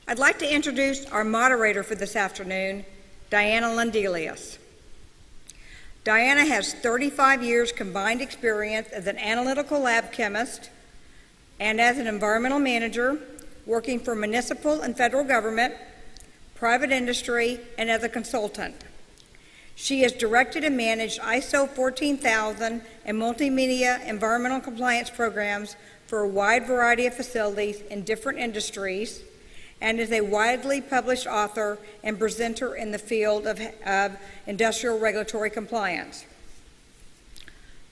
I'd like to introduce our moderator for this afternoon, Diana Lundelius. Diana has 35 years combined experience as an analytical lab chemist and as an environmental manager, working for municipal and federal government, private industry, and as a consultant. She has directed and managed ISO 14000 and multimedia environmental compliance programs for a wide variety of facilities in different industries, and is a widely published author and presenter in the field of industrial regulatory compliance.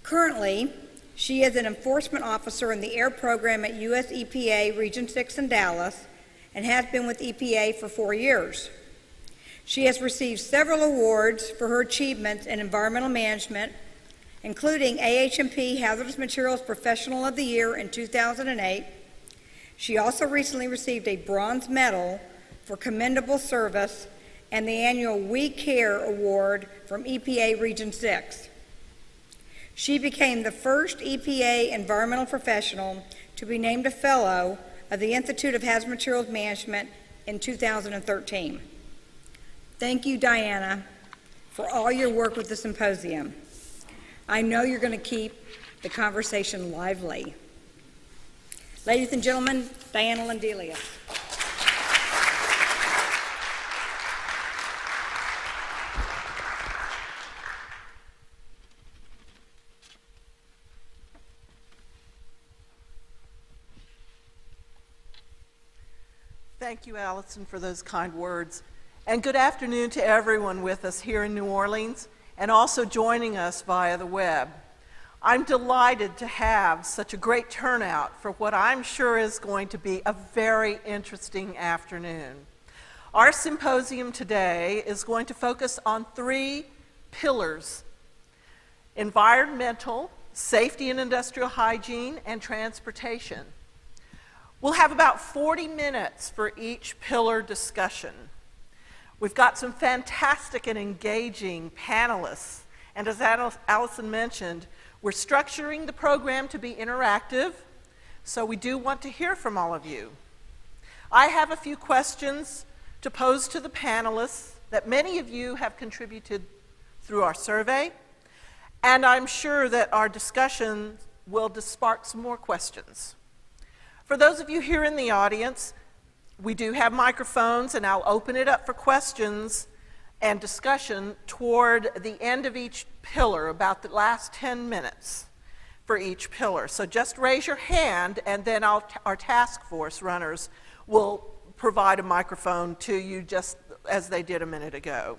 Currently, she is an enforcement officer in the air program at US EPA Region 6 in Dallas and has been with EPA for 4 years. She has received several awards for her achievements in environmental management, including IHMM Hazardous Materials Professional of the Year in 2008. She also recently received a bronze medal for commendable service and the annual We Care Award from EPA Region 6. She became the first EPA environmental professional to be named a fellow of the Institute of Hazardous Materials Management in 2013. Thank you, Diana, for all your work with the symposium. I know you're going to keep the conversation lively. Ladies and gentlemen, Diana Lundelius. Thank you, Allison, for those kind words. And good afternoon to everyone with us here in New Orleans and also joining us via the web. I'm delighted to have such a great turnout for what I'm sure is going to be a very interesting afternoon. Our symposium today is going to focus on 3 pillars: environmental, safety and industrial hygiene, and transportation. We'll have about 40 minutes for each pillar discussion. We've got some fantastic and engaging panelists, and as Allison mentioned, we're structuring the program to be interactive, so we do want to hear from all of you. I have a few questions to pose to the panelists that many of you have contributed through our survey, and I'm sure that our discussion will spark some more questions. For those of you here in the audience, we do have microphones, and I'll open it up for questions and discussion toward the end of each pillar, about the last 10 minutes for each pillar. So just raise your hand, and then our task force runners will provide a microphone to you just as they did a minute ago.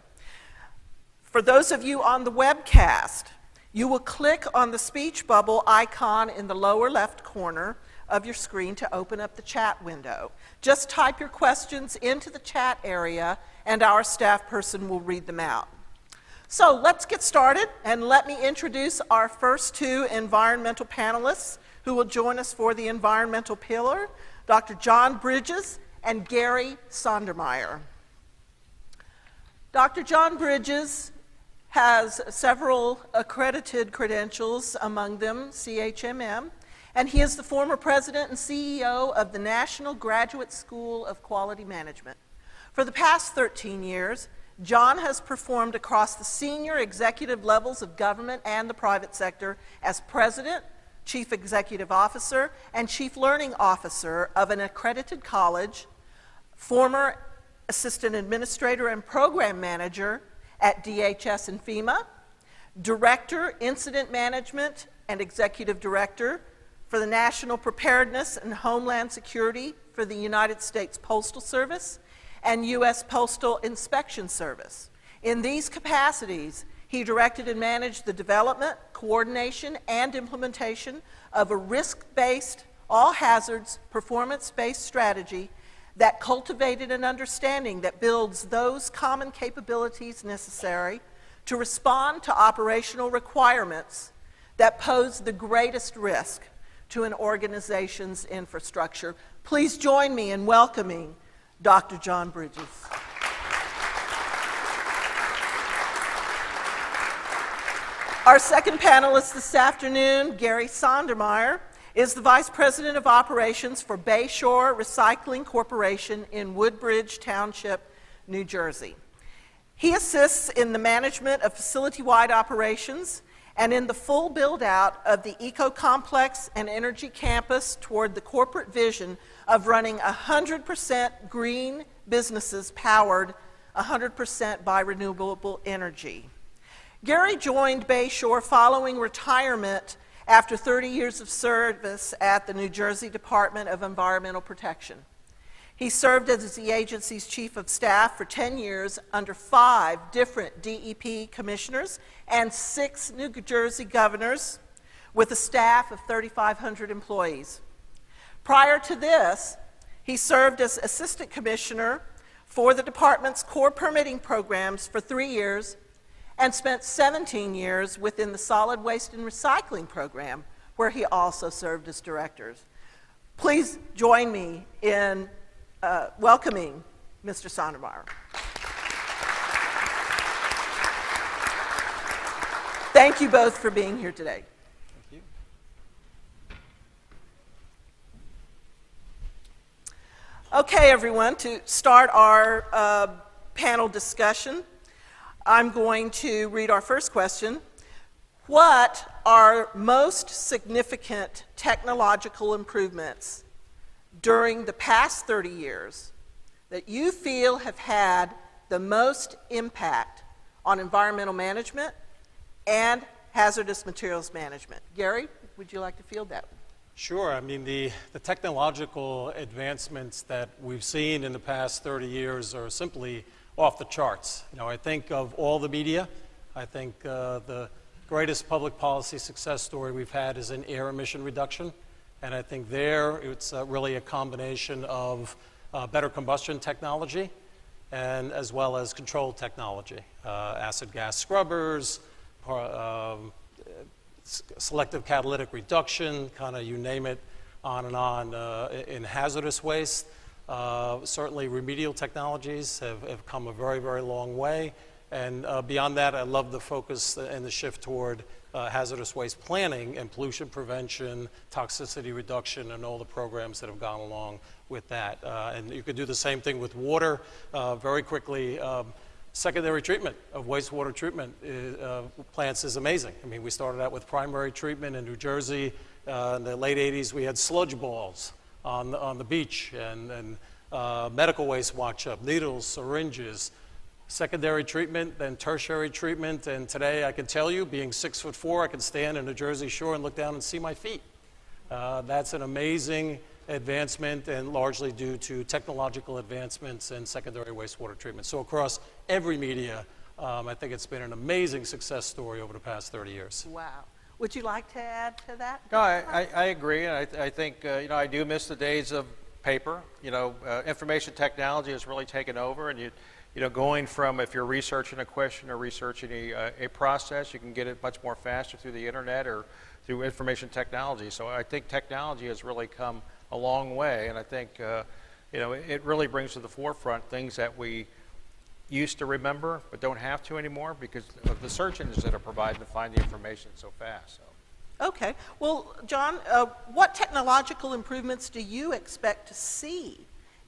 For those of you on the webcast, you will click on the speech bubble icon in the lower left corner of your screen to open up the chat window. Just type your questions into the chat area, and our staff person will read them out. So let's get started, and let me introduce our first 2 environmental panelists who will join us for the environmental pillar, Dr. John Bridges and Gary Sondermeyer. Dr. John Bridges has several accredited credentials, among them CHMM, and he is the former president and CEO of the National Graduate School of Quality Management. For the past 13 years, John has performed across the senior executive levels of government and the private sector as president, chief executive officer, and chief learning officer of an accredited college, former assistant administrator and program manager at DHS and FEMA, director, incident management, and executive director for the National Preparedness and Homeland Security for the United States Postal Service and U.S. Postal Inspection Service. In these capacities, he directed and managed the development, coordination, and implementation of a risk-based, all-hazards, performance-based strategy that cultivated an understanding that builds those common capabilities necessary to respond to operational requirements that pose the greatest risk to an organization's infrastructure. Please join me in welcoming Dr. John Bridges. Our second panelist this afternoon, Gary Sondermeyer, is the Vice President of Operations for Bayshore Recycling Corporation in Woodbridge Township, New Jersey. He assists in the management of facility-wide operations and in the full build-out of the eco-complex and energy campus toward the corporate vision of running 100% green businesses powered 100% by renewable energy. Gary joined Bayshore following retirement after 30 years of service at the New Jersey Department of Environmental Protection. He served as the agency's chief of staff for 10 years under 5 different DEP commissioners and 6 New Jersey governors with a staff of 3,500 employees. Prior to this, he served as assistant commissioner for the department's core permitting programs for 3 years and spent 17 years within the solid waste and recycling program, where he also served as director. Please join me in welcoming Mr. Sondermeyer. Thank you both for being here today. Thank you. Okay, everyone, to start our panel discussion, I'm going to read our first question. What are most significant technological improvements during the past 30 years that you feel have had the most impact on environmental management and hazardous materials management? Gary, would you like to field that? Sure. I mean, the technological advancements that we've seen in the past 30 years are simply off the charts. You know, I think of all the media, I think the greatest public policy success story we've had is in air emission reduction. And I think there it's really a combination of better combustion technology and as well as control technology, acid gas scrubbers, selective catalytic reduction, kind of you name it, on and on. In hazardous waste, certainly remedial technologies have come a very, very long way. And beyond that, I love the focus and the shift toward hazardous waste planning and pollution prevention, toxicity reduction, and all the programs that have gone along with that. And you could do the same thing with water very quickly. Secondary treatment of wastewater treatment plants is amazing. I mean, we started out with primary treatment in New Jersey. In the late 80s, we had sludge balls on the beach and medical waste wash up, needles, syringes. Secondary treatment, then tertiary treatment, and today I can tell you, being 6'4", I can stand on the Jersey Shore and look down and see my feet. That's an amazing advancement, and largely due to technological advancements in secondary wastewater treatment. So across every media, I think it's been an amazing success story over the past 30 years. Wow. Would you like to add to that? No, I agree. I think, I do miss the days of paper. Information technology has really taken over, and going from, if you're researching a question or researching a process, you can get it much more faster through the internet or through information technology. So I think technology has really come a long way, and I think it really brings to the forefront things that we used to remember but don't have to anymore because of the search engines that are provided to find the information so fast. So. Okay. Well, John, what technological improvements do you expect to see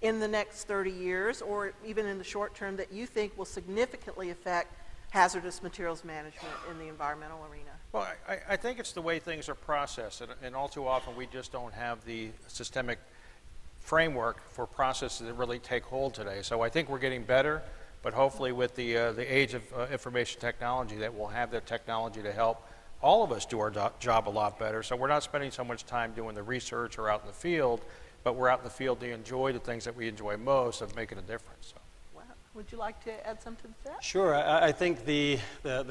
in the next 30 years, or even in the short term, that you think will significantly affect hazardous materials management in the environmental arena? Well, I think it's the way things are processed, and all too often we just don't have the systemic framework for processes that really take hold today. So I think we're getting better, but hopefully with the age of information technology, that we'll have that technology to help all of us do our job a lot better. So we're not spending so much time doing the research or out in the field, but we're out in the field to enjoy the things that we enjoy most of making a difference. So. Wow. Would you like to add something to that? Sure. I think the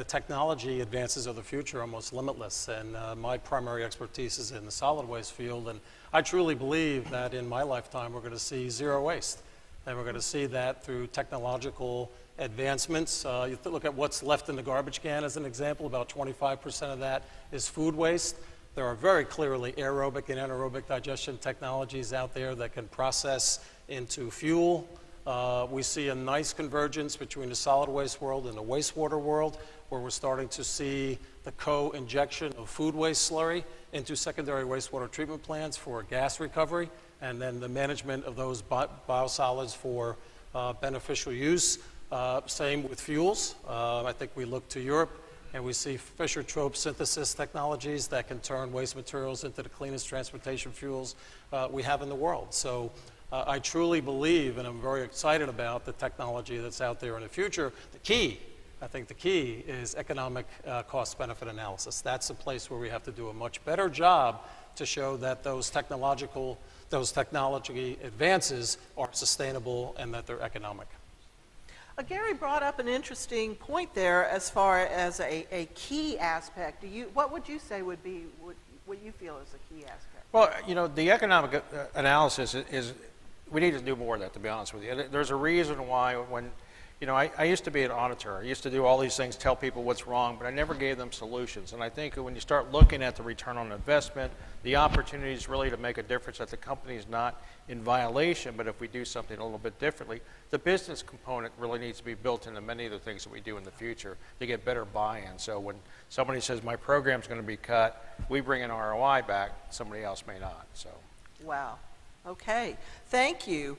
technology advances of the future are almost limitless, and my primary expertise is in the solid waste field, and I truly believe that in my lifetime we're going to see zero waste, and we're going to see that through technological advancements. You look at what's left in the garbage can as an example, about 25% of that is food waste. There are very clearly aerobic and anaerobic digestion technologies out there that can process into fuel. We see a nice convergence between the solid waste world and the wastewater world, where we're starting to see the co-injection of food waste slurry into secondary wastewater treatment plants for gas recovery, and then the management of those biosolids for beneficial use. Same with fuels. I think we look to Europe and we see Fischer-Tropsch synthesis technologies that can turn waste materials into the cleanest transportation fuels we have in the world. So I truly believe, and I'm very excited about the technology that's out there in the future. I think the key is economic cost-benefit analysis. That's a place where we have to do a much better job to show that those technology advances are sustainable and that they're economic. Gary brought up an interesting point there as far as a key aspect. What would you say would be what you feel is a key aspect? Well, you know, the economic analysis is we need to do more of that, to be honest with you. There's a reason why when, you know, I used to be an auditor. I used to do all these things, tell people what's wrong, but I never gave them solutions. And I think when you start looking at the return on investment, the opportunities really to make a difference, that the company is not in violation, but if we do something a little bit differently, the business component really needs to be built into many of the things that we do in the future to get better buy-in. So when somebody says my program's going to be cut, we bring an ROI back, somebody else may not. So. Wow. Okay. Thank you.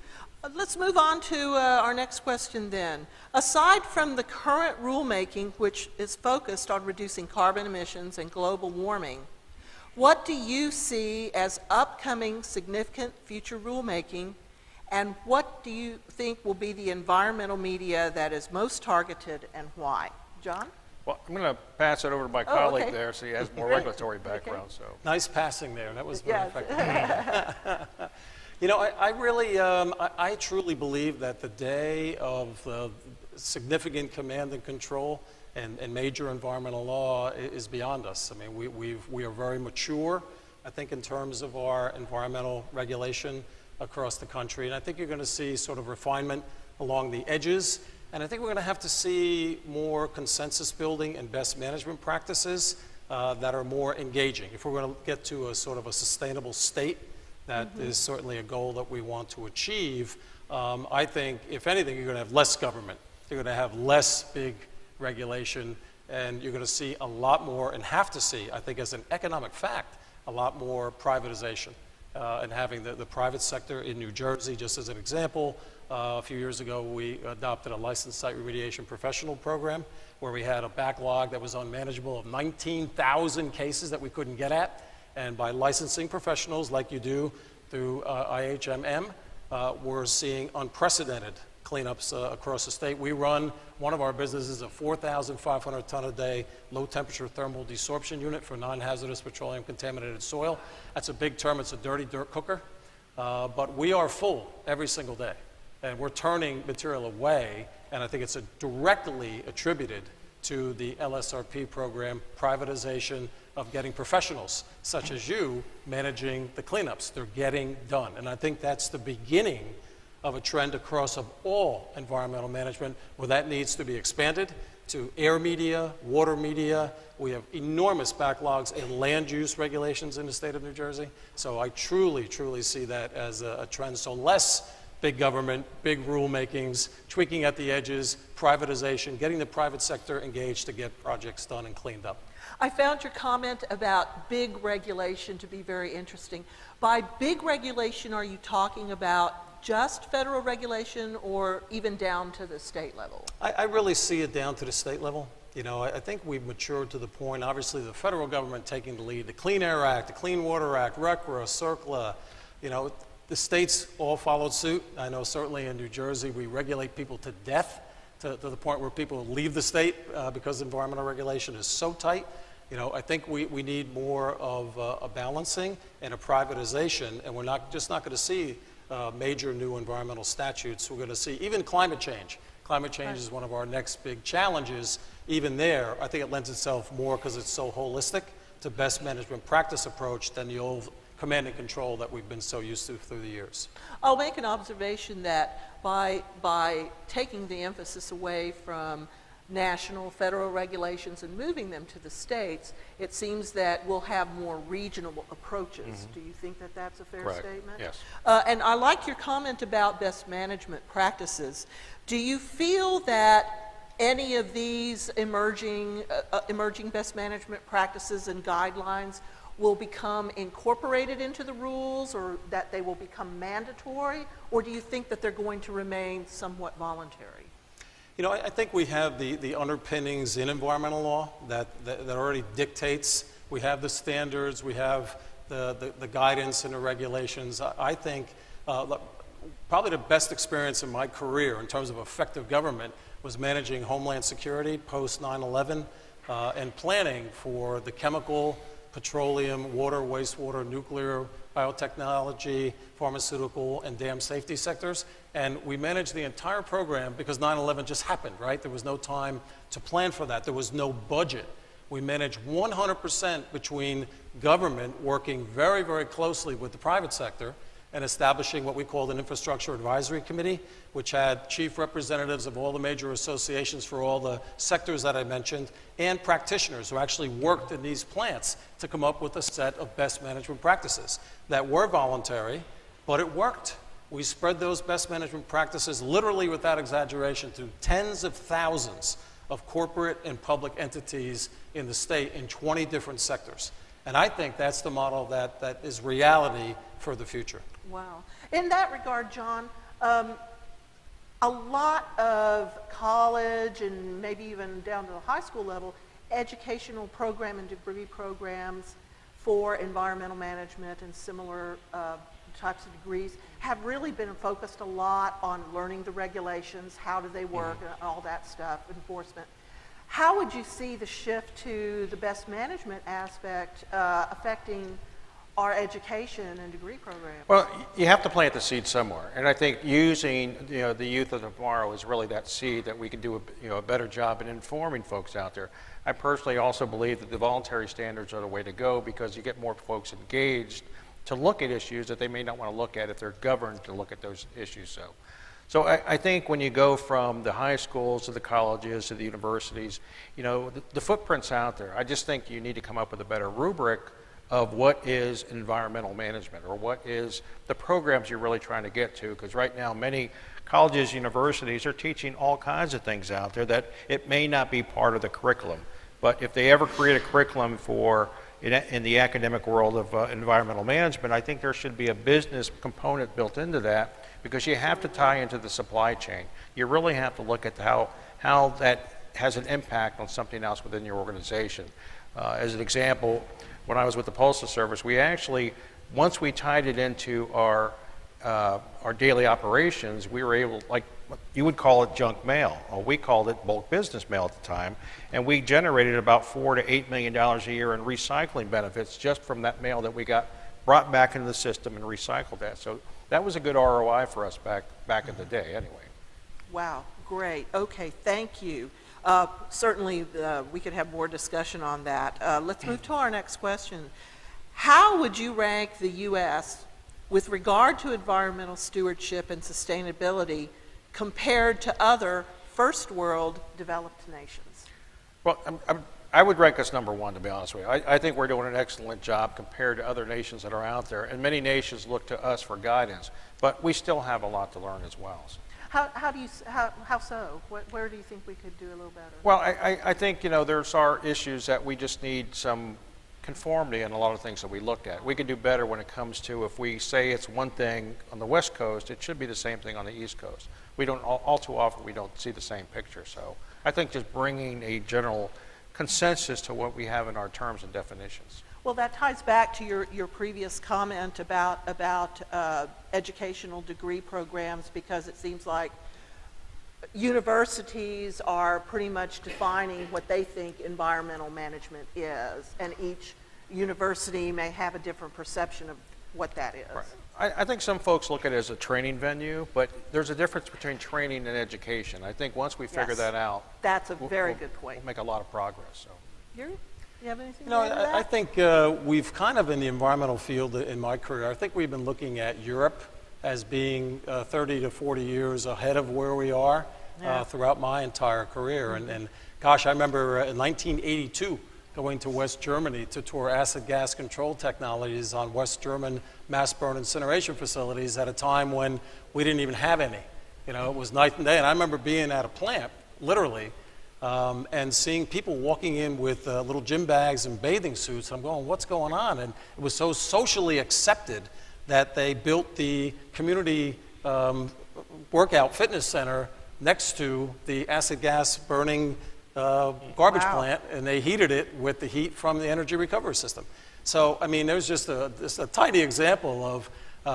Let's move on to our next question then. Aside from the current rulemaking, which is focused on reducing carbon emissions and global warming, what do you see as upcoming significant future rulemaking, and what do you think will be the environmental media that is most targeted and why? John? Well, I'm going to pass it over to my colleague there so he has more regulatory background. Okay. So. Nice passing there. That was very effective. You know, I truly believe that the day of significant command and control and major environmental law is beyond us. I mean, we are very mature, I think, in terms of our environmental regulation across the country. And I think you're going to see sort of refinement along the edges. And I think we're going to have to see more consensus building and best management practices that are more engaging. If we're going to get to a sort of a sustainable state, that is certainly a goal that we want to achieve. I think, if anything, you're going to have less government. You're going to have less big regulation, and you're going to see a lot more, and have to see, I think, as an economic fact, a lot more privatization. And having the private sector in New Jersey, just as an example, a few years ago we adopted a licensed site remediation professional program where we had a backlog that was unmanageable of 19,000 cases that we couldn't get at. And by licensing professionals like you do through IHMM, we're seeing unprecedented cleanups across the state. We run one of our businesses, a 4,500 ton a day low temperature thermal desorption unit for non-hazardous petroleum contaminated soil. That's a big term, it's a dirty dirt cooker. But we are full every single day. And we're turning material away, and I think it's directly attributed to the LSRP program, privatization of getting professionals such as you managing the cleanups. They're getting done. And I think that's the beginning of a trend across of all environmental management where that needs to be expanded to air media, water media. We have enormous backlogs in land use regulations in the state of New Jersey. So I truly, truly see that as a trend. So less big government, big rulemakings, tweaking at the edges, privatization, getting the private sector engaged to get projects done and cleaned up. I found your comment about big regulation to be very interesting. By big regulation, are you talking about just federal regulation or even down to the state level? I really see it down to the state level. You know, I think we've matured to the point, obviously the federal government taking the lead, the Clean Air Act, the Clean Water Act, RCRA, CERCLA, you know, the states all followed suit. I know certainly in New Jersey we regulate people to death to the point where people leave the state because environmental regulation is so tight. You know, I think we need more of a balancing and a privatization, and we're not going to see major new environmental statutes. We're going to see even climate change. Climate change is one of our next big challenges. Even there, I think it lends itself more, because it's so holistic, to best management practice approach than the old command and control that we've been so used to through the years. I'll make an observation that by taking the emphasis away from national, federal regulations and moving them to the states, it seems that we'll have more regional approaches. Do you think that that's a fair statement? Yes. And I like your comment about best management practices. Do you feel that any of these emerging best management practices and guidelines will become incorporated into the rules, or that they will become mandatory, or do you think that they're going to remain somewhat voluntary? You know, I think we have the underpinnings in environmental law that already dictates. We have the standards, we have the guidance and the regulations. I think probably the best experience in my career in terms of effective government was managing Homeland Security post 9/11 and planning for the chemical, petroleum, water, wastewater, nuclear, biotechnology, pharmaceutical, and dam safety sectors. And we managed the entire program because 9/11 just happened, right? There was no time to plan for that. There was no budget. We managed 100% between government working very, very closely with the private sector and establishing what we called an Infrastructure Advisory Committee, which had chief representatives of all the major associations for all the sectors that I mentioned, and practitioners who actually worked in these plants to come up with a set of best management practices that were voluntary, but it worked. We spread those best management practices, literally without exaggeration, to tens of thousands of corporate and public entities in the state in 20 different sectors. And I think that's the model that is reality for the future. Wow. In that regard, John, a lot of college and maybe even down to the high school level, educational program and degree programs for environmental management and similar types of degrees have really been focused a lot on learning the regulations, how do they work, and all that stuff, enforcement. How would you see the shift to the best management aspect affecting our education and degree programs? Well, you have to plant the seed somewhere, and I think using the youth of tomorrow is really that seed that we can do a better job in informing folks out there. I personally also believe that the voluntary standards are the way to go because you get more folks engaged to look at issues that they may not want to look at if they're governed to look at those issues. So I think when you go from the high schools to the colleges to the universities, the footprint's out there. I just think you need to come up with a better rubric of what is environmental management or what is the programs you're really trying to get to, because right now many colleges, universities are teaching all kinds of things out there that it may not be part of the curriculum. But if they ever create a curriculum for in the academic world of environmental management, I think there should be a business component built into that because you have to tie into the supply chain. You really have to look at how that has an impact on something else within your organization. As an example, when I was with the Postal Service, we actually, once we tied it into our daily operations, we were able, like you would call it junk mail, or we called it bulk business mail at the time, and we generated about $4 to $8 million a year in recycling benefits just from that mail that we got brought back into the system and recycled that. So that was a good ROI for us back in the day anyway. Wow, great. Okay, thank you. Certainly we could have more discussion on that. Let's move to our next question. How would you rank the U.S. with regard to environmental stewardship and sustainability compared to other first world developed nations? Well, I would rank us number one, to be honest with you. I think we're doing an excellent job compared to other nations that are out there, and many nations look to us for guidance, but we still have a lot to learn as well. How so? Where do you think we could do a little better? Well, I think, there's our issues that we just need some conformity in a lot of things that we look at. We can do better when it comes to, if we say it's one thing on the West Coast, it should be the same thing on the East Coast. We don't, all too often, we don't see the same picture. So I think just bringing a general consensus to what we have in our terms and definitions. Well, that ties back to your previous comment about educational degree programs, because it seems like universities are pretty much defining what they think environmental management is, and each university may have a different perception of what that is. Right. I think some folks look at it as a training venue, but there's a difference between training and education. I think once we figure that out, that's a very good point. We'll make a lot of progress. So. Yuri, you have anything to add to that? I think we've kind of, in the environmental field in my career, I think we've been looking at Europe as being 30 to 40 years ahead of where we are throughout my entire career. Mm-hmm. And gosh, I remember in 1982 going to West Germany to tour acid gas control technologies on West German mass burn incineration facilities at a time when we didn't even have any. It was night and day. And I remember being at a plant, literally, and seeing people walking in with little gym bags and bathing suits. I'm going, what's going on? And it was so socially accepted that they built the community workout fitness center next to the acid gas burning garbage plant, and they heated it with the heat from the energy recovery system. So, I mean, there's just a tiny example of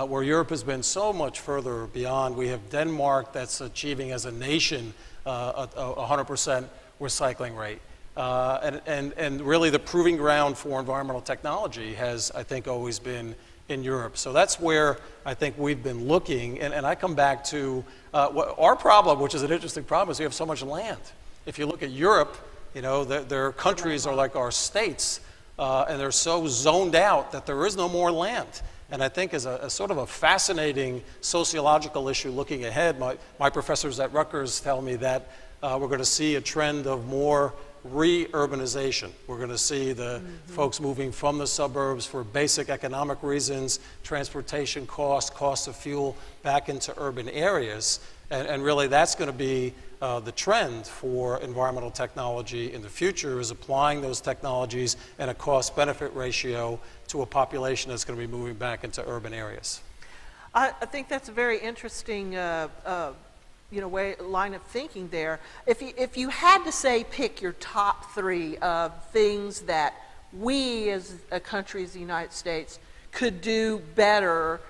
where Europe has been so much further beyond. We have Denmark that's achieving as a nation a 100% recycling rate. And really the proving ground for environmental technology has, I think, always been in Europe. So that's where I think we've been looking. And I come back to our problem, which is an interesting problem, is we have so much land. If you look at Europe, you know, their countries are like our states, and they're so zoned out that there is no more land. And I think as a sort of a fascinating sociological issue looking ahead, my professors at Rutgers tell me that we're going to see a trend of more re-urbanization. We're going to see the folks moving from the suburbs for basic economic reasons, transportation costs of fuel, back into urban areas. And really that's going to be the trend for environmental technology in the future, is applying those technologies and a cost-benefit ratio to a population that's going to be moving back into urban areas. I think that's a very interesting line of thinking there. If you had to say pick your top three of things that we as a country, as the United States, could do better,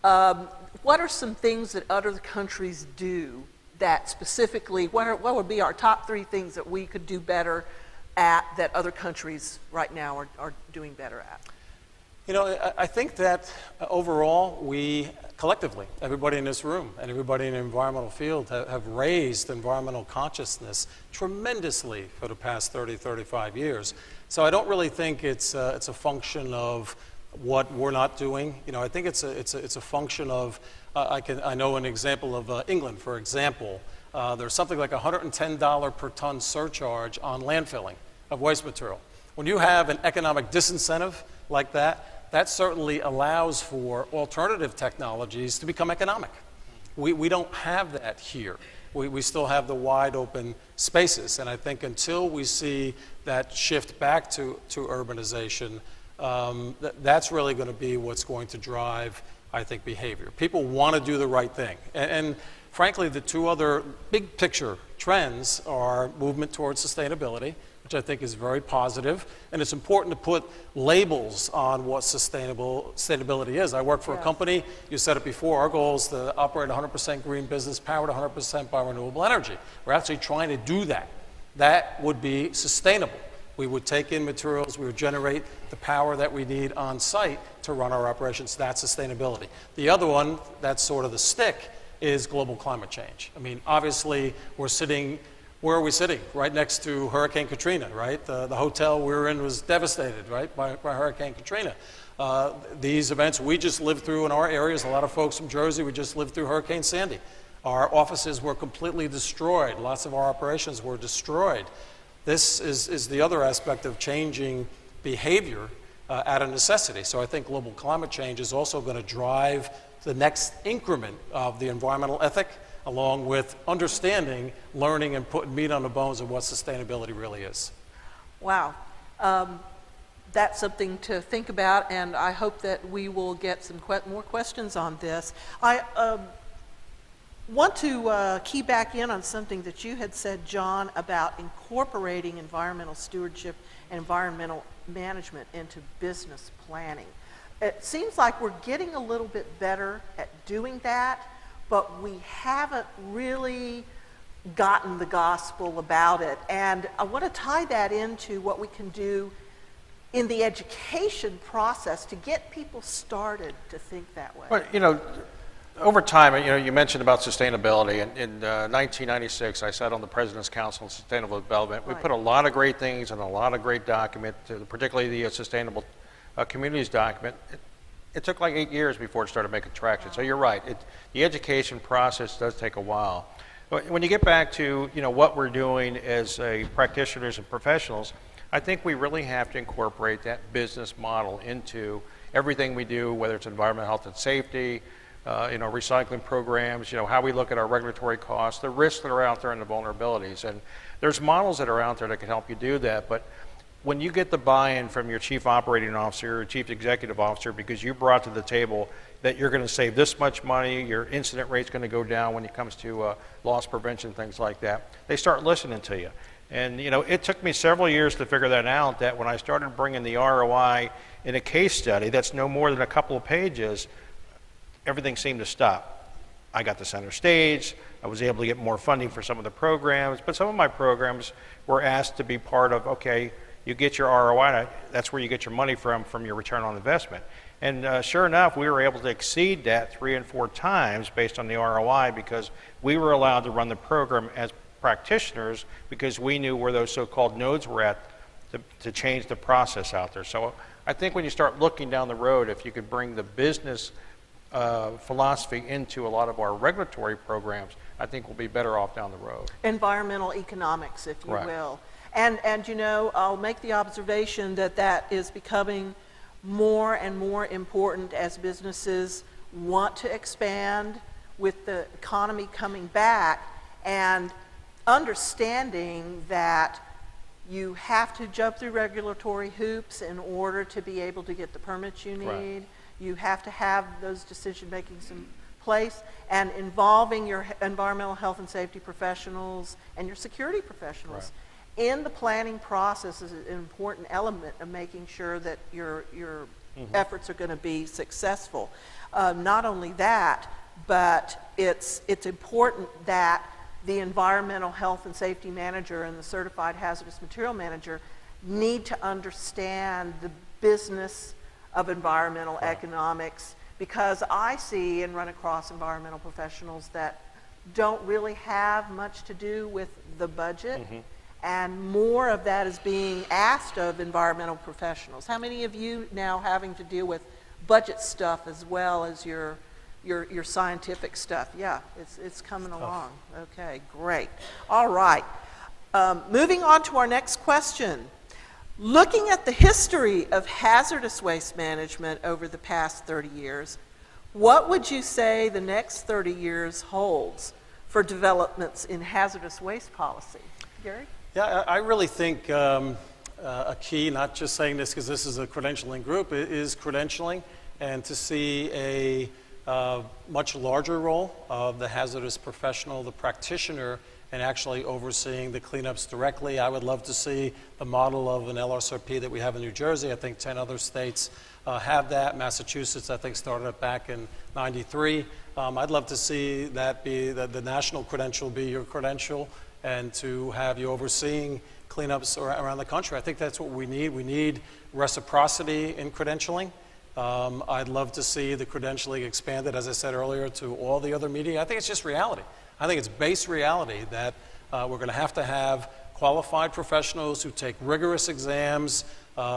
what are some things that other countries do that specifically, what would be our top three things that we could do better at that other countries right now are doing better at? You know, I think that overall we collectively, everybody in this room and everybody in the environmental field have raised environmental consciousness tremendously for the past 30, 35 years. So I don't really think it's a function of what we're not doing. You know, I think it's a function of, I know an example of England, for example. There's something like $110 per ton surcharge on landfilling of waste material. When you have an economic disincentive like that, that certainly allows for alternative technologies to become economic. We don't have that here. We still have the wide open spaces, and I think until we see that shift back to urbanization, that's really going to be what's going to drive, I think, behavior. People want to do the right thing. And frankly, the two other big picture trends are movement towards sustainability, which I think is very positive, and it's important to put labels on what sustainability is. I work for a company, you said it before, our goal is to operate 100% green business, powered 100% by renewable energy. We're actually trying to do that. That would be sustainable. We would take in materials, we would generate the power that we need on site to run our operations. That's sustainability. The other one, that's sort of the stick, is global climate change. I mean, obviously, where are we sitting? Right next to Hurricane Katrina, right? The hotel we were in was devastated, right, by Hurricane Katrina. These events we just lived through in our areas, a lot of folks from Jersey, we just lived through Hurricane Sandy. Our offices were completely destroyed. Lots of our operations were destroyed. This is the other aspect of changing behavior out of necessity. So I think global climate change is also going to drive the next increment of the environmental ethic, along with understanding, learning, and putting meat on the bones of what sustainability really is. Wow. That's something to think about, and I hope that we will get some more questions on this. I want to key back in on something that you had said, John, about incorporating environmental stewardship and environmental management into business planning. It seems like we're getting a little bit better at doing that, but we haven't really gotten the gospel about it. And I want to tie that into what we can do in the education process to get people started to think that way. Well, you know, over time, you know, you mentioned about sustainability. In 1996, I sat on the President's Council on Sustainable Development. We put a lot of great things and a lot of great documents, particularly the Sustainable Communities document. It took like 8 years before it started making traction. So you're right. The education process does take a while. But when you get back to, you know, what we're doing as practitioners and professionals, I think we really have to incorporate that business model into everything we do, whether it's environmental health and safety, recycling programs, how we look at our regulatory costs, the risks that are out there and the vulnerabilities. And there's models that are out there that can help you do that. But when you get the buy-in from your chief operating officer or chief executive officer because you brought to the table that you're going to save this much money, your incident rate's going to go down when it comes to loss prevention, things like that, they start listening to you. And it took me several years to figure that out, that when I started bringing the ROI in a case study that's no more than a couple of pages, everything seemed to stop. I got the center stage, I was able to get more funding for some of the programs, but some of my programs were asked to be part of, okay, you get your ROI, that's where you get your money from your return on investment. And sure enough, we were able to exceed that 3 and 4 times based on the ROI because we were allowed to run the program as practitioners because we knew where those so-called nodes were at to change the process out there. So I think when you start looking down the road, if you could bring the business philosophy into a lot of our regulatory programs, I think we'll be better off down the road. Environmental economics, if you Right. will. And I'll make the observation that is becoming more and more important as businesses want to expand with the economy coming back, and understanding that you have to jump through regulatory hoops in order to be able to get the permits you need. Right. You have to have those decision-makings in place, and involving your environmental health and safety professionals and your security professionals in the planning process is an important element of making sure that your efforts are going to be successful. Not only that, but it's important that the environmental health and safety manager and the certified hazardous material manager need to understand the business of environmental economics, because I see and run across environmental professionals that don't really have much to do with the budget. And more of that is being asked of environmental professionals. How many of you now having to deal with budget stuff as well as your scientific stuff? Yeah, it's coming along. Okay, great. All right. Moving on to our next question. Looking at the history of hazardous waste management over the past 30 years, what would you say the next 30 years holds for developments in hazardous waste policy? Gary? Yeah, I really think a key, not just saying this because this is a credentialing group, is credentialing, and to see a much larger role of the hazardous professional, the practitioner, and actually overseeing the cleanups directly. I would love to see the model of an LRSRP that we have in New Jersey. I think 10 other states have that. Massachusetts, I think, started it back in '93. I'd love to see that be the national credential be your credential, and to have you overseeing cleanups around the country. I think that's what we need. We need reciprocity in credentialing. I'd love to see the credentialing expanded, as I said earlier, to all the other media. I think it's just reality. I think it's base reality that we're going to have qualified professionals who take rigorous exams,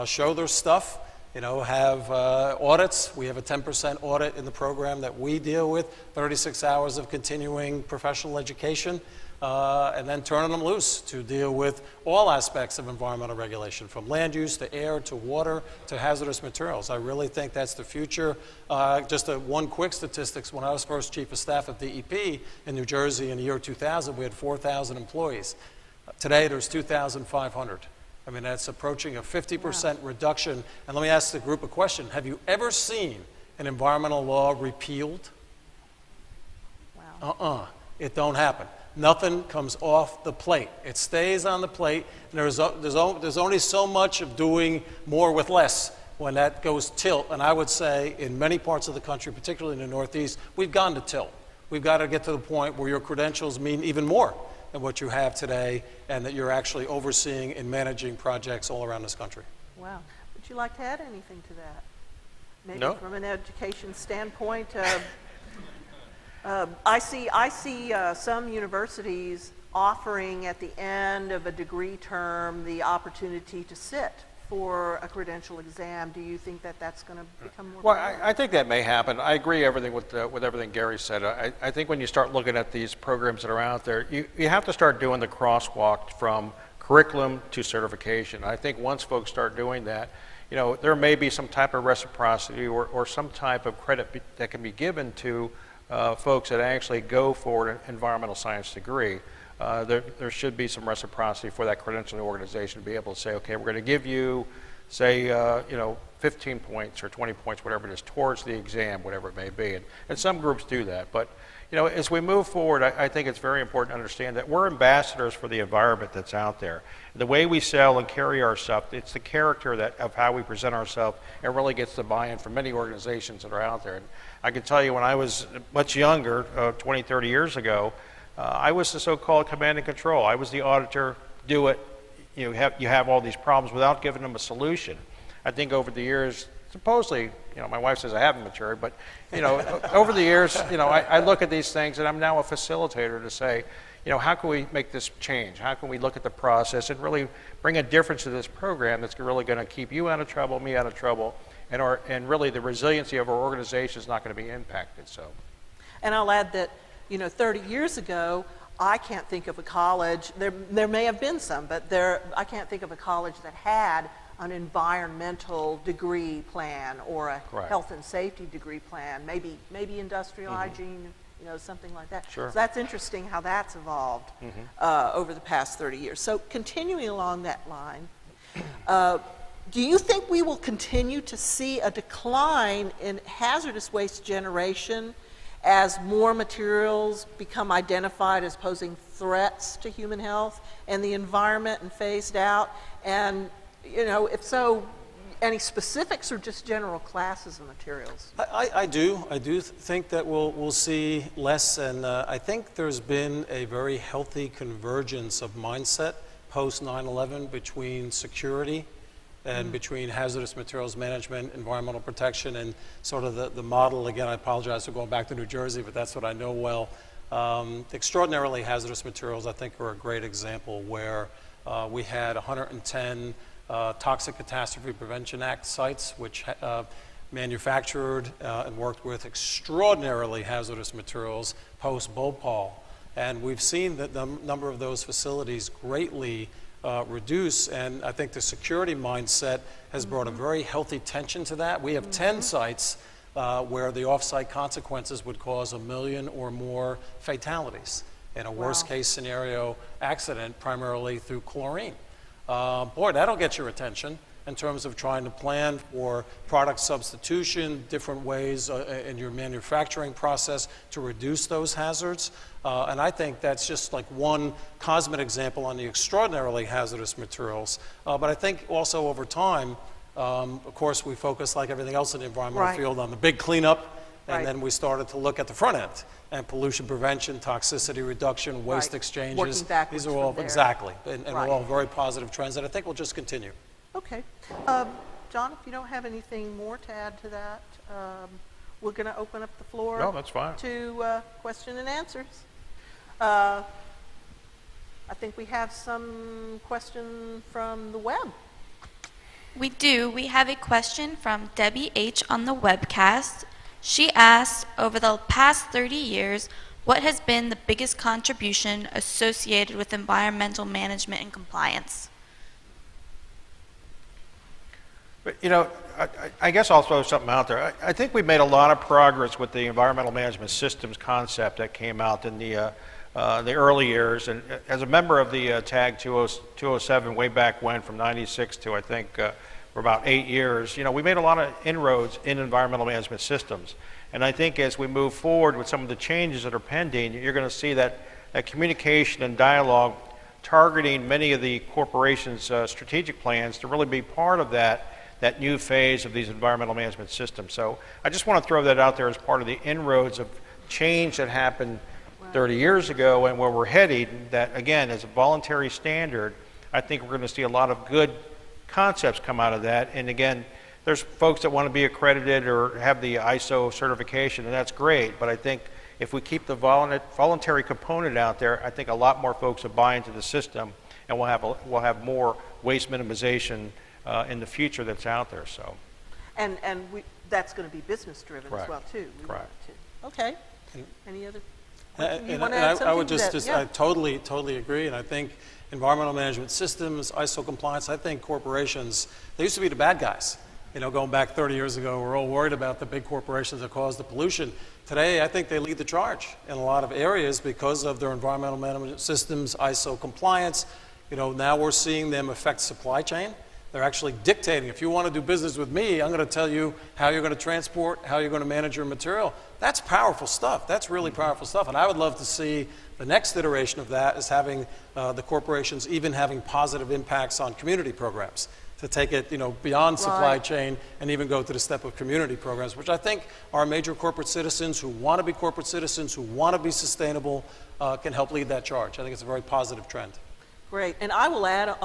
show their stuff, have audits. We have a 10% audit in the program that we deal with, 36 hours of continuing professional education, and then turning them loose to deal with all aspects of environmental regulation, from land use to air to water to hazardous materials. I really think that's the future. Just one quick statistics, when I was first chief of staff of DEP in New Jersey in the year 2000, we had 4,000 employees. Today there's 2,500. I mean, that's approaching a 50% reduction. And let me ask the group a question. Have you ever seen an environmental law repealed? Wow. It don't happen. Nothing comes off the plate. It stays on the plate. And there's only so much of doing more with less when that goes tilt. And I would say in many parts of the country, particularly in the Northeast, we've gone to tilt. We've got to get to the point where your credentials mean even more than what you have today, and that you're actually overseeing and managing projects all around this country. Wow. Would you like to add anything to that? Maybe No. from an education standpoint? I see some universities offering at the end of a degree term the opportunity to sit for a credential exam. Do you think that that's going to become more Well, common? I think that may happen. I agree everything with everything Gary said. I think when you start looking at these programs that are out there, you have to start doing the crosswalk from curriculum to certification. I think once folks start doing that, there may be some type of reciprocity or some type of credit that can be given to folks that actually go for an environmental science degree. There should be some reciprocity for that credentialing organization to be able to say, okay, we're going to give you, say, 15 points or 20 points, whatever it is, towards the exam, whatever it may be. And some groups do that. But, as we move forward, I think it's very important to understand that we're ambassadors for the environment that's out there. The way we sell and carry our stuff, it's the character of how we present ourselves, and really gets the buy-in from many organizations that are out there. And I can tell you, when I was much younger, 20, 30 years ago, I was the so-called command and control. I was the auditor, do it, you have all these problems without giving them a solution. I think over the years, supposedly, my wife says I haven't matured, but, over the years, I look at these things and I'm now a facilitator to say, how can we make this change? How can we look at the process and really bring a difference to this program that's really going to keep you out of trouble, me out of trouble, and really the resiliency of our organization is not going to be impacted. So, And I'll add that, 30 years ago, I can't think of a college, there may have been some, but I can't think of a college that had an environmental degree plan or a Right. health and safety degree plan, maybe industrial hygiene, something like that. Sure. So that's interesting how that's evolved over the past 30 years. So continuing along that line, do you think we will continue to see a decline in hazardous waste generation as more materials become identified as posing threats to human health and the environment and phased out? And, if so, any specifics or just general classes of materials? I do think that we'll see less, and I think there's been a very healthy convergence of mindset post 9/11 between security and between hazardous materials management, environmental protection, and sort of the model. Again, I apologize for going back to New Jersey, but that's what I know well. Extraordinarily hazardous materials, I think, are a great example where we had 110 Toxic Catastrophe Prevention Act sites, which manufactured and worked with extraordinarily hazardous materials post-Bhopal. And we've seen that the number of those facilities greatly reduce, and I think the security mindset has brought a very healthy tension to that. We have 10 sites where the off-site consequences would cause 1 million or more fatalities in a worst-case scenario accident, primarily through chlorine. Boy, that'll get your attention in terms of trying to plan for product substitution, different ways in your manufacturing process to reduce those hazards. And I think that's just like one cosmetic example on the extraordinarily hazardous materials. But I think also over time, of course, we focus, like everything else in the environmental field, on the big cleanup. And then we started to look at the front end and pollution prevention, toxicity reduction, waste exchanges. Working backwards These are all from there. exactly, and all very positive trends that I think will just continue. Okay. John, if you don't have anything more to add to that, we're going to open up the floor No, that's fine. to question and answers. I think we have some question from the web. We do. We have a question from Debbie H. on the webcast. She asked, over the past 30 years, what has been the biggest contribution associated with environmental management and compliance? But, I guess I'll throw something out there. I think we've made a lot of progress with the environmental management systems concept that came out in the early years. And as a member of the TAG 207 way back when, from 96 to I think for about 8 years, we made a lot of inroads in environmental management systems. And I think as we move forward with some of the changes that are pending, you're going to see that communication and dialogue targeting many of the corporations' strategic plans to really be part of that new phase of these environmental management systems. So I just want to throw that out there as part of the inroads of change that happened 30 years ago and where we're headed, that again, as a voluntary standard, I think we're going to see a lot of good concepts come out of that. And again, there's folks that want to be accredited or have the ISO certification, and that's great, but I think if we keep the voluntary component out there, I think a lot more folks will buy into the system, and we'll have more waste minimization in the future that's out there. So, And that's going to be business driven as well too. We want Correct. it to. Okay. Any other? You want to add something I would to that? just Yeah. I totally agree, and I think environmental management systems, ISO compliance, I think corporations, they used to be the bad guys. You know, going back 30 years ago, we're all worried about the big corporations that cause the pollution. Today, I think they lead the charge in a lot of areas because of their environmental management systems, ISO compliance. You know, now we're seeing them affect supply chain. They're actually dictating, if you want to do business with me, I'm going to tell you how you're going to transport, how you're going to manage your material. That's powerful stuff. That's really powerful stuff. And I would love to see the next iteration of that is having the corporations even having positive impacts on community programs, to take it, you know, beyond supply chain and even go to the step of community programs, which I think our major corporate citizens who want to be corporate citizens, who want to be sustainable, can help lead that charge. I think it's a very positive trend. Great, and I will add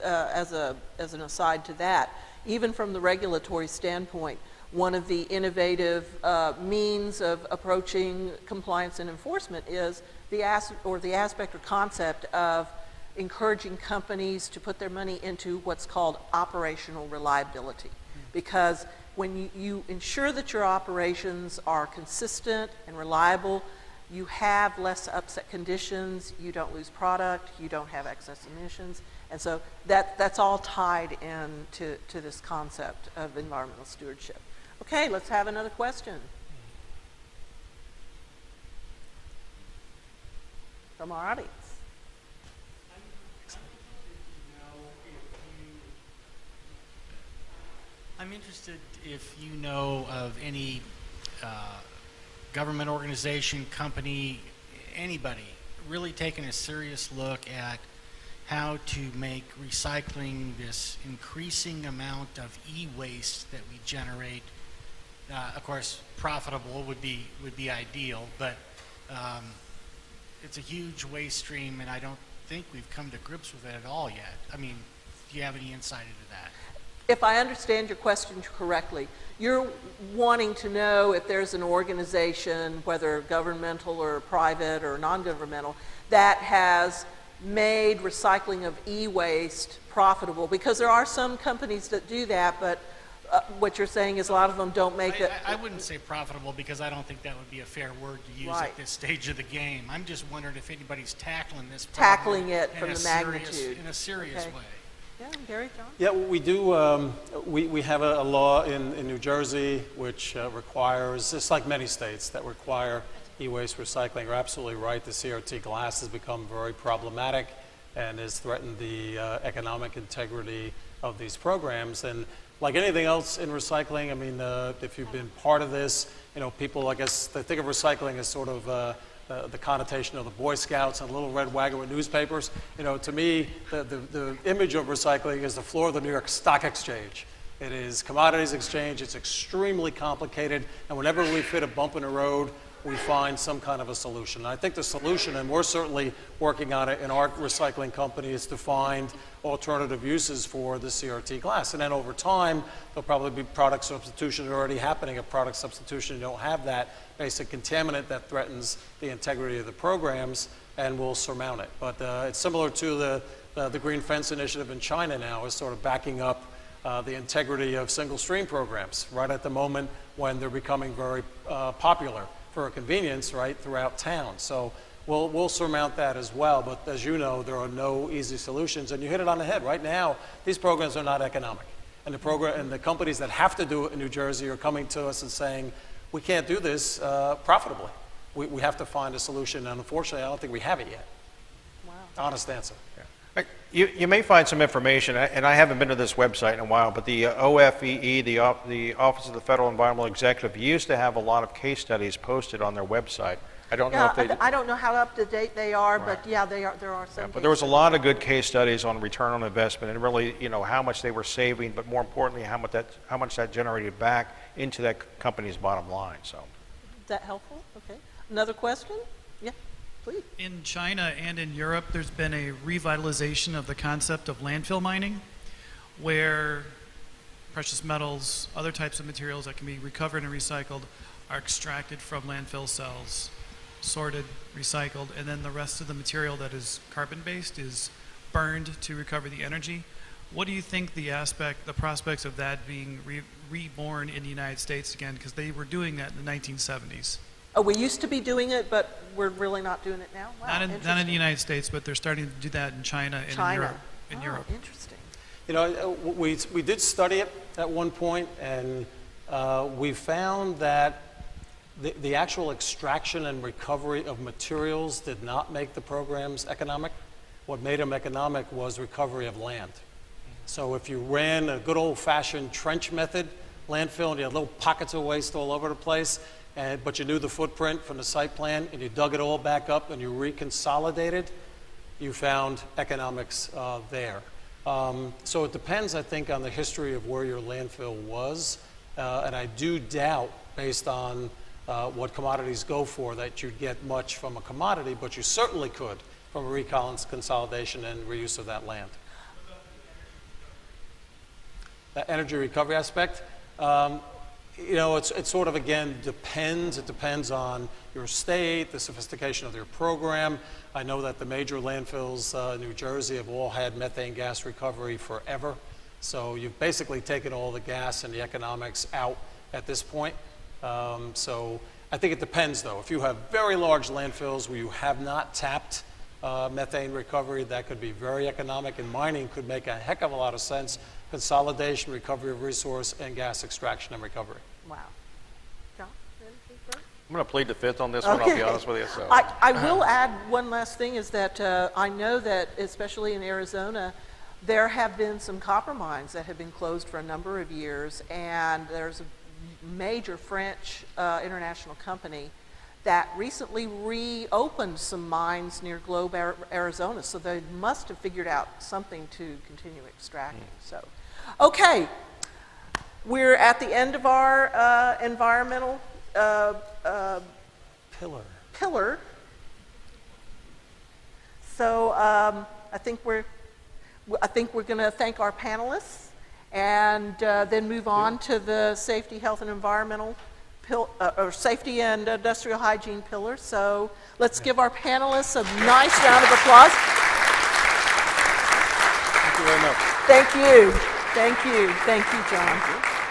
as an aside to that, even from the regulatory standpoint, one of the innovative means of approaching compliance and enforcement is the aspect or concept of encouraging companies to put their money into what's called operational reliability. Because when you ensure that your operations are consistent and reliable, you have less upset conditions, you don't lose product, you don't have excess emissions, and so that's all tied in to this concept of environmental stewardship. Okay, let's have another question. From our audience. I'm interested if you know of any government organization, company, anybody really taking a serious look at how to make recycling this increasing amount of e-waste that we generate. Of course, profitable would be ideal, but it's a huge waste stream, and I don't think we've come to grips with it at all yet. I mean, do you have any insight into that? If I understand your question correctly, you're wanting to know if there's an organization, whether governmental or private or non-governmental, that has made recycling of e-waste profitable, because there are some companies that do that, but what you're saying is a lot of them don't make it. I wouldn't say profitable, because I don't think that would be a fair word to use Right. at this stage of the game. I'm just wondering if anybody's tackling this Tackling problem it in from a the serious- magnitude. in a serious Okay. way. Yeah, Gary, John? Yeah, we do. We have a law in New Jersey which requires, just like many states that require e-waste recycling. You're absolutely right. The CRT glass has become very problematic and has threatened the economic integrity of these programs. And like anything else in recycling, I mean, if you've been part of this, you know, people, I guess, they think of recycling as sort of the connotation of the Boy Scouts and a little red wagon with newspapers. You know, to me, the image of recycling is the floor of the New York Stock Exchange. It is commodities exchange. It's extremely complicated, and whenever we hit a bump in the road, we find some kind of a solution. And I think the solution, and we're certainly working on it in our recycling company, is to find alternative uses for the CRT glass. And then over time, there'll probably be product substitution already happening. A product substitution, you don't have that basic contaminant that threatens the integrity of the programs, and we'll surmount it. But it's similar to the Green Fence Initiative in China now, is sort of backing up the integrity of single stream programs right at the moment when they're becoming very popular for convenience, right, throughout town. So we'll surmount that as well. But as you know, there are no easy solutions, and you hit it on the head. Right now, these programs are not economic, and the companies that have to do it in New Jersey are coming to us and saying, we can't do this profitably. We have to find a solution, and unfortunately, I don't think we have it yet. Wow. Honest answer. You may find some information, and I haven't been to this website in a while, but the OFEE, the Office of the Federal Environmental Executive, used to have a lot of case studies posted on their website. I don't know if they... I don't know how up to date they are, but yeah, there are some. But there was a lot of good case studies on return on investment, and really, you know, how much they were saving, but more importantly, how much that generated back into that company's bottom line. So, Is that helpful? Okay. Another question? Yeah, please. In China and in Europe, there's been a revitalization of the concept of landfill mining, where precious metals, other types of materials that can be recovered and recycled are extracted from landfill cells, sorted, recycled, and then the rest of the material that is carbon-based is burned to recover the energy. What do you think the prospects of that being reborn in the United States again? Because they were doing that in the 1970s. Oh, we used to be doing it, but we're really not doing it now? Wow, Not in the interesting. United States, but they're starting to do that in China and China. in Oh, Europe. Interesting. You know, we did study it at one point, and we found that the actual extraction and recovery of materials did not make the programs economic. What made them economic was recovery of land. So if you ran a good old-fashioned trench method landfill and you had little pockets of waste all over the place, but you knew the footprint from the site plan and you dug it all back up and you reconsolidated, you found economics there. So it depends, I think, on the history of where your landfill was, and I do doubt, based on what commodities go for, that you'd get much from a commodity, but you certainly could from a reconsolidation and reuse of that land. The energy recovery aspect, you know, it sort of, again, depends. It depends on your state, the sophistication of your program. I know that the major landfills in New Jersey have all had methane gas recovery forever. So you've basically taken all the gas and the economics out at this point. So I think it depends, though. If you have very large landfills where you have not tapped methane recovery, that could be very economic, and mining could make a heck of a lot of sense. Consolidation, recovery of resource, and gas extraction and recovery. Wow. John, anything further? I'm going to plead the fifth on this one, I'll be honest with you. So. I will add one last thing, is that I know that, especially in Arizona, there have been some copper mines that have been closed for a number of years, and there's a major French international company that recently reopened some mines near Globe, Arizona, so they must have figured out something to continue extracting. So, okay, we're at the end of our environmental pillar. So I think we're going to thank our panelists and then move on to the safety, health, and environmental or safety and industrial hygiene pillar. So let's give our panelists a nice round of applause. Thank you very much. Thank you. Thank you. Thank you, John.